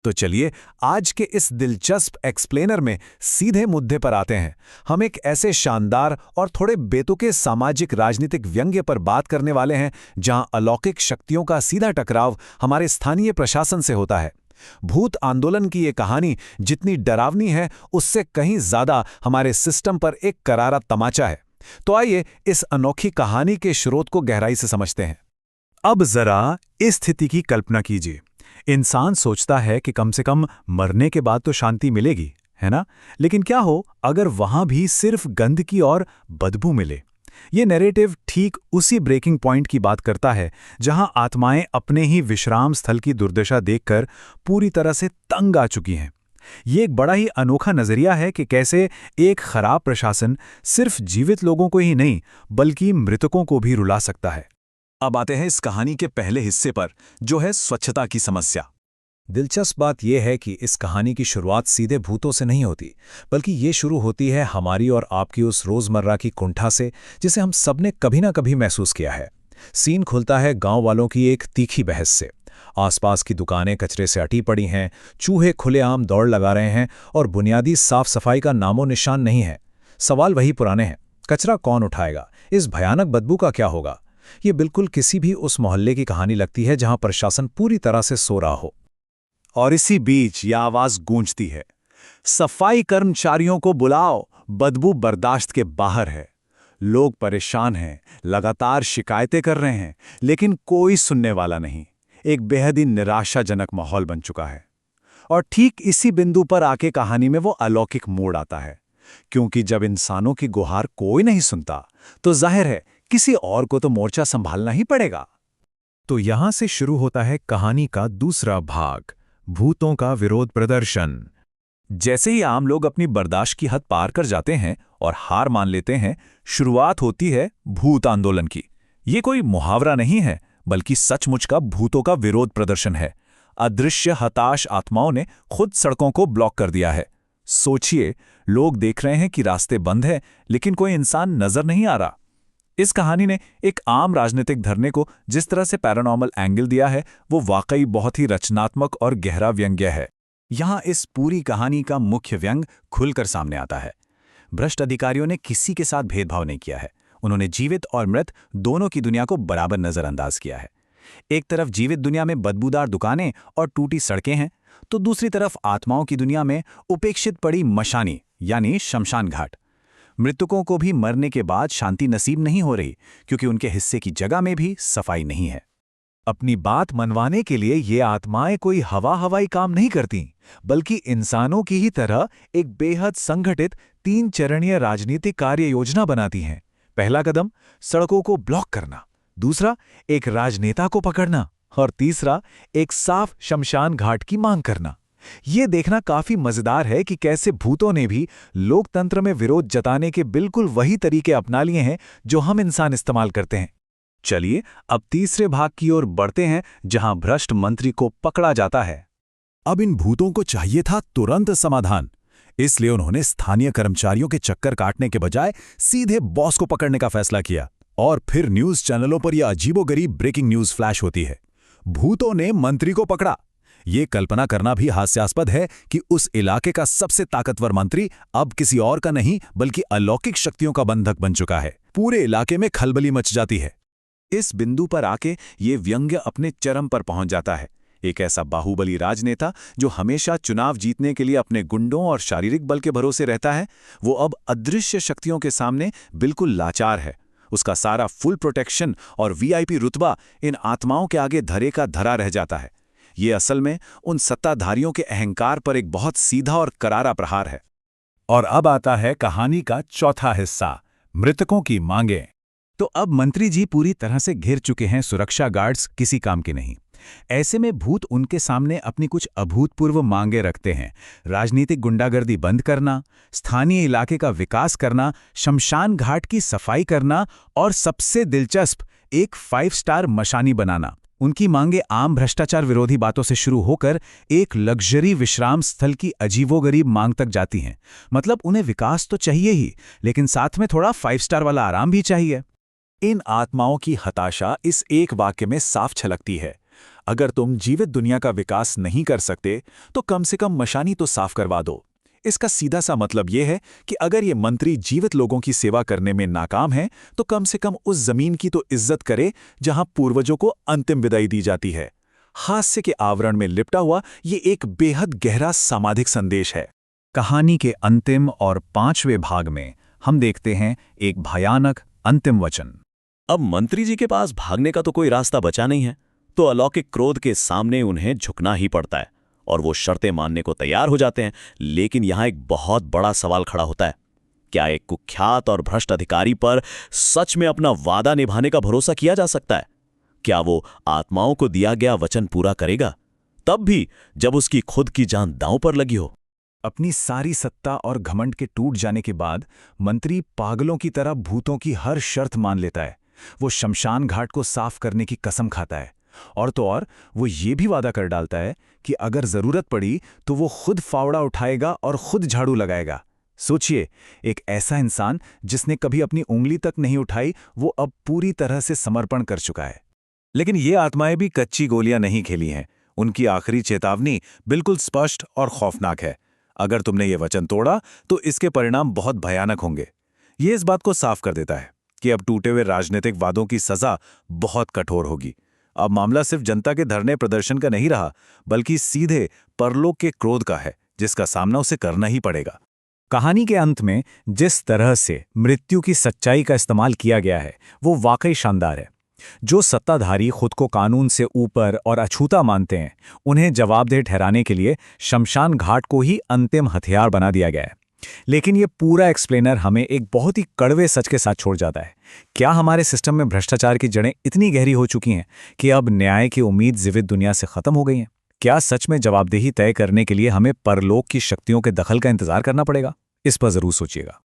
तो चलिए आज के इस दिलचस्प एक्सप्लेनर में सीधे मुद्दे पर आते हैं। हम एक ऐसे शानदार और थोड़े बेतुके सामाजिक राजनीतिक व्यंग्य पर बात करने वाले हैं जहां अलौकिक शक्तियों का सीधा टकराव हमारे स्थानीय प्रशासन से होता है। भूत आंदोलन की ये कहानी जितनी डरावनी है उससे कहीं ज्यादा हमारे सिस्टम पर एक करारा तमाचा है। तो आइए इस अनोखी कहानी के स्रोत को गहराई से समझते हैं। अब जरा इस स्थिति की कल्पना कीजिए। इंसान सोचता है कि कम से कम मरने के बाद तो शांति मिलेगी, है ना? लेकिन क्या हो अगर वहां भी सिर्फ गंदगी और बदबू मिले? ये नैरेटिव ठीक उसी ब्रेकिंग पॉइंट की बात करता है जहां आत्माएं अपने ही विश्राम स्थल की दुर्दशा देखकर पूरी तरह से तंग आ चुकी हैं। ये एक बड़ा ही अनोखा नजरिया है कि कैसे एक खराब प्रशासन सिर्फ जीवित लोगों को ही नहीं बल्कि मृतकों को भी रुला सकता है। अब आते हैं इस कहानी के पहले हिस्से पर, जो है स्वच्छता की समस्या। दिलचस्प बात यह है कि इस कहानी की शुरुआत सीधे भूतों से नहीं होती, बल्कि ये शुरू होती है हमारी और आपकी उस रोजमर्रा की कुंठा से जिसे हम सबने कभी ना कभी महसूस किया है। सीन खुलता है गांव वालों की एक तीखी बहस से। आसपास की दुकानें कचरे से अटी पड़ी हैं, चूहे खुलेआम दौड़ लगा रहे हैं और बुनियादी साफ सफाई का नामो निशान नहीं है। सवाल वही पुराने हैं, कचरा कौन उठाएगा? इस भयानक बदबू का क्या होगा? ये बिल्कुल किसी भी उस मोहल्ले की कहानी लगती है जहां प्रशासन पूरी तरह से सो रहा हो। और इसी बीच यह आवाज गूंजती है, सफाई कर्मचारियों को बुलाओ, बदबू बर्दाश्त के बाहर है। लोग परेशान हैं, लगातार शिकायतें कर रहे हैं, लेकिन कोई सुनने वाला नहीं। एक बेहद ही निराशाजनक माहौल बन चुका है। और ठीक इसी बिंदु पर आके कहानी में वो अलौकिक मोड़ आता है, क्योंकि जब इंसानों की गुहार कोई नहीं सुनता तो जाहिर है किसी और को तो मोर्चा संभालना ही पड़ेगा। तो यहां से शुरू होता है कहानी का दूसरा भाग, भूतों का विरोध प्रदर्शन। जैसे ही आम लोग अपनी बर्दाश्त की हद पार कर जाते हैं और हार मान लेते हैं, शुरुआत होती है भूत आंदोलन की। ये कोई मुहावरा नहीं है, बल्कि सचमुच का भूतों का विरोध प्रदर्शन है। अदृश्य हताश आत्माओं ने खुद सड़कों को ब्लॉक कर दिया है। सोचिए, लोग देख रहे हैं कि रास्ते बंद है, लेकिन कोई इंसान नजर नहीं आ रहा। इस कहानी ने एक आम राजनीतिक धरने को जिस तरह से पैरानॉर्मल एंगल दिया है, वो वाकई बहुत ही रचनात्मक और गहरा व्यंग्य है। यहाँ इस पूरी कहानी का मुख्य व्यंग खुलकर सामने आता है। भ्रष्ट अधिकारियों ने किसी के साथ भेदभाव नहीं किया है। उन्होंने जीवित और मृत दोनों की दुनिया को बराबर नजरअंदाज किया है। एक तरफ जीवित दुनिया में बदबूदार दुकानें और टूटी सड़कें हैं, तो दूसरी तरफ आत्माओं की दुनिया में उपेक्षित पड़ी मशानी यानी शमशान घाट। मृतकों को भी मरने के बाद शांति नसीब नहीं हो रही, क्योंकि उनके हिस्से की जगह में भी सफाई नहीं है। अपनी बात मनवाने के लिए ये आत्माएं कोई हवाई काम नहीं करती, बल्कि इंसानों की ही तरह एक बेहद संगठित 3 चरणीय राजनीतिक कार्य योजना बनाती हैं। पहला कदम सड़कों को ब्लॉक करना, दूसरा एक राजनेता को पकड़ना और तीसरा एक साफ शमशान घाट की मांग करना। ये देखना काफी मजेदार है कि कैसे भूतों ने भी लोकतंत्र में विरोध जताने के बिल्कुल वही तरीके अपना लिए हैं जो हम इंसान इस्तेमाल करते हैं। चलिए अब तीसरे भाग की ओर बढ़ते हैं, जहां भ्रष्ट मंत्री को पकड़ा जाता है। अब इन भूतों को चाहिए था तुरंत समाधान, इसलिए उन्होंने स्थानीय कर्मचारियों के चक्कर काटने के बजाय सीधे बॉस को पकड़ने का फैसला किया। और फिर न्यूज चैनलों पर यह अजीबोगरीब ब्रेकिंग न्यूज फ्लैश होती है, भूतों ने मंत्री को पकड़ा। ये कल्पना करना भी हास्यास्पद है कि उस इलाके का सबसे ताकतवर मंत्री अब किसी और का नहीं बल्कि अलौकिक शक्तियों का बंधक बन चुका है। पूरे इलाके में खलबली मच जाती है। इस बिंदु पर आके ये व्यंग्य अपने चरम पर पहुंच जाता है। एक ऐसा बाहुबली राजनेता जो हमेशा चुनाव जीतने के लिए अपने गुंडों और शारीरिक बल के भरोसे रहता है, वो अब अदृश्य शक्तियों के सामने बिल्कुल लाचार है। उसका सारा फुल प्रोटेक्शन और वीआईपी रुतबा इन आत्माओं के आगे धरे का धरा रह जाता है। ये असल में उन सत्ताधारियों के अहंकार पर एक बहुत सीधा और करारा प्रहार है। और अब आता है कहानी का चौथा हिस्सा, मृतकों की मांगें। तो अब मंत्री जी पूरी तरह से घिर चुके हैं, सुरक्षा गार्ड्स किसी काम के नहीं। ऐसे में भूत उनके सामने अपनी कुछ अभूतपूर्व मांगें रखते हैं। राजनीतिक गुंडागर्दी बंद करना, स्थानीय इलाके का विकास करना, शमशान घाट की सफाई करना और सबसे दिलचस्प एक 5 स्टार मशानी बनाना। उनकी मांगें आम भ्रष्टाचार विरोधी बातों से शुरू होकर एक लग्जरी विश्राम स्थल की अजीबोगरीब मांग तक जाती हैं। मतलब उन्हें विकास तो चाहिए ही, लेकिन साथ में थोड़ा 5 स्टार वाला आराम भी चाहिए। इन आत्माओं की हताशा इस एक वाक्य में साफ छलकती है। अगर तुम जीवित दुनिया का विकास नहीं कर सकते तो कम से कम मशानी तो साफ करवा दो। इसका सीधा सा मतलब यह है कि अगर ये मंत्री जीवित लोगों की सेवा करने में नाकाम है तो कम से कम उस जमीन की तो इज्जत करे जहां पूर्वजों को अंतिम विदाई दी जाती है। हास्य के आवरण में लिपटा हुआ ये एक बेहद गहरा सामाजिक संदेश है। कहानी के अंतिम और 5वें भाग में हम देखते हैं एक भयानक अंतिम वचन। अब मंत्री जी के पास भागने का तो कोई रास्ता बचा नहीं है, तो अलौकिक क्रोध के सामने उन्हें झुकना ही पड़ता है और वो शर्तें मानने को तैयार हो जाते हैं। लेकिन यहां एक बहुत बड़ा सवाल खड़ा होता है, क्या एक कुख्यात और भ्रष्ट अधिकारी पर सच में अपना वादा निभाने का भरोसा किया जा सकता है? क्या वो आत्माओं को दिया गया वचन पूरा करेगा, तब भी जब उसकी खुद की जान दांव पर लगी हो? अपनी सारी सत्ता और घमंड के टूट जाने के बाद मंत्री पागलों की तरह भूतों की हर शर्त मान लेता है। वो शमशान घाट को साफ करने की कसम खाता है, और तो और वो ये भी वादा कर डालता है कि अगर जरूरत पड़ी तो वो खुद फावड़ा उठाएगा और खुद झाड़ू लगाएगा। सोचिए, एक ऐसा इंसान जिसने कभी अपनी उंगली तक नहीं उठाई, वो अब पूरी तरह से समर्पण कर चुका है। लेकिन ये आत्माएं भी कच्ची गोलियां नहीं खेली हैं। उनकी आखिरी चेतावनी बिल्कुल स्पष्ट और खौफनाक है। अगर तुमने ये वचन तोड़ा तो इसके परिणाम बहुत भयानक होंगे। ये इस बात को साफ कर देता है कि अब टूटे हुए राजनीतिक वादों की सजा बहुत कठोर होगी। अब मामला सिर्फ जनता के धरने प्रदर्शन का नहीं रहा, बल्कि सीधे परलोक के क्रोध का है, जिसका सामना उसे करना ही पड़ेगा। कहानी के अंत में जिस तरह से मृत्यु की सच्चाई का इस्तेमाल किया गया है वो वाकई शानदार है। जो सत्ताधारी खुद को कानून से ऊपर और अछूता मानते हैं, उन्हें जवाबदेह ठहराने के लिए शमशान घाट को ही अंतिम हथियार बना दिया गया है। लेकिन ये पूरा एक्सप्लेनर हमें एक बहुत ही कड़वे सच के साथ छोड़ जाता है। क्या हमारे सिस्टम में भ्रष्टाचार की जड़ें इतनी गहरी हो चुकी हैं कि अब न्याय की उम्मीद जीवित दुनिया से खत्म हो गई है? क्या सच में जवाबदेही तय करने के लिए हमें परलोक की शक्तियों के दखल का इंतजार करना पड़ेगा? इस पर जरूर सोचिएगा।